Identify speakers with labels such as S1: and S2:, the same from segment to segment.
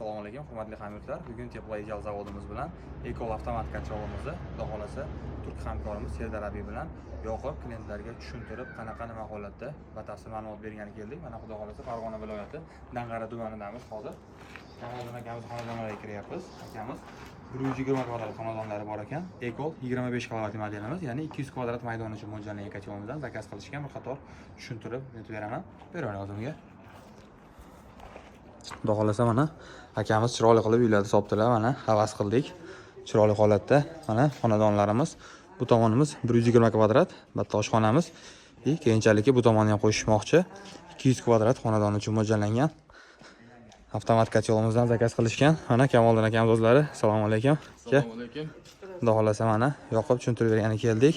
S1: Assalomu alaykum, hurmatli hamyurtlar. Bugun Teplojal zavodimiz bilan Ekol avtomat kachog'imizni, xudo xolasa, turk hamkorimiz Serdar Abiy bilan yoqib, klientlarga tushuntirib, qanaqa nima holatda batafsil ma'lumot bergani keldik. Mana xudo xolasa, Farg'ona viloyati Dang'ara tumanidamiz hozir. Kamoliddin akamiz xonadonlariga kiryapmiz. Akamiz 120 kvadrat xonadonlari bor ekan. Ekol 25 kvadrat modelimiz, ya'ni 200 kvadrat maydon uchun mo'ljallangan kachog'imizdan zakaz qilishgan bir qator tushuntirib beraman. Beraman o'zimga. Xudo xolasa mana akamiz chiroyli qilib uylarni sopdilar, mana havas qildik. Chiroyli holatda mana xonadonlarimiz. Bu tomonimiz 120 kvadrat, bitta oshxonamiz. Keyinchalik bu tomonni ham qo'shishmoqchi. 200 kvadrat xonadon uchun mo'ljallangan. Avtomat kachog'imizdan zakaz qilishgan. Mana Kamoliddin akamiz o'zlari. Assalomu alaykum.
S2: Assalomu alaykum.
S1: Xudo xolasa mana yoqib tushuntirib bergani keldik.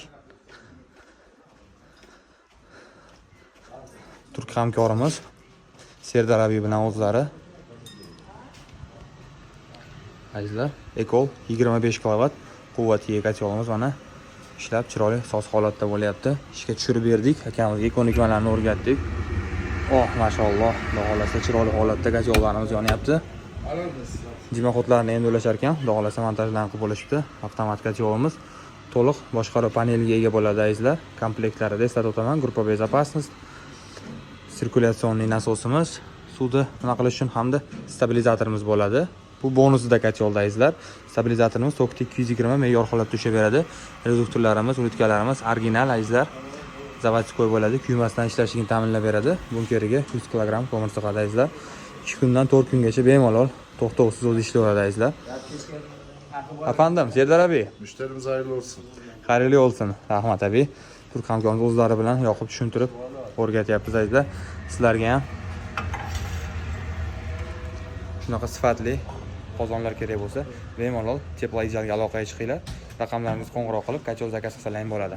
S1: Turk hamkorimiz Serdar Abiy bilan o'zlari. Azizlar, Ekol 25 kvadrat quvvatli kachog'imiz mana ishlab chiroyli soz holatda bo'lyapti. Ishga tushirib berdik, akamizga ko'nikmalarni o'rgatdik. Oh, mashalloh, xudo xolasa chiroyli holatda kachog'larimiz yonyapti. Jimaxotlarni endi ulashar ekan, xudo xolasa montajlarni qilib bo'lishibdi. Avtomat kachog'imiz to'liq boshqaruv paneliga ega bo'ladi, azizlar. Komplektlarida eslatib o'taman, gruppa безопасность, sirkulyatsionni nasosimiz, suvni nima qilish uchun hamda stabilizatorimiz bo'ladi. Bu bonusida kachog'da azizlar. Stabilizatorimiz tokda 220 me'yor holatda ushaveradi. Reduktorlarimiz, ulitkalarimiz original azizlar. Zavodskoy bo'ladi, kuymasdan ishlashini ta'minlab beradi. Bunkeriga 100 kg ko'mir sig'adi azizlar. 2 kundan 4 kungacha bemalol to'xtovsiz o'zi ishlayveradi azizlar. Afandim, Serdar Abiy.
S2: Müşterimiz hayırlı olsun.
S1: Xayrli bo'lsin. Rahmat Abiy. Turk hamkorimiz o'zlari bilan yoqib tushuntirib o'rgatyapmiz azizlar. Sizlarga ham shunaqa sifatli qozonlar kerak bo'lsa, bemalol Teplojal aloqaga chiqinglar. Raqamlaringizni qo'ng'iroq qilib, kachol zakaz qilsalaring bo'ladi.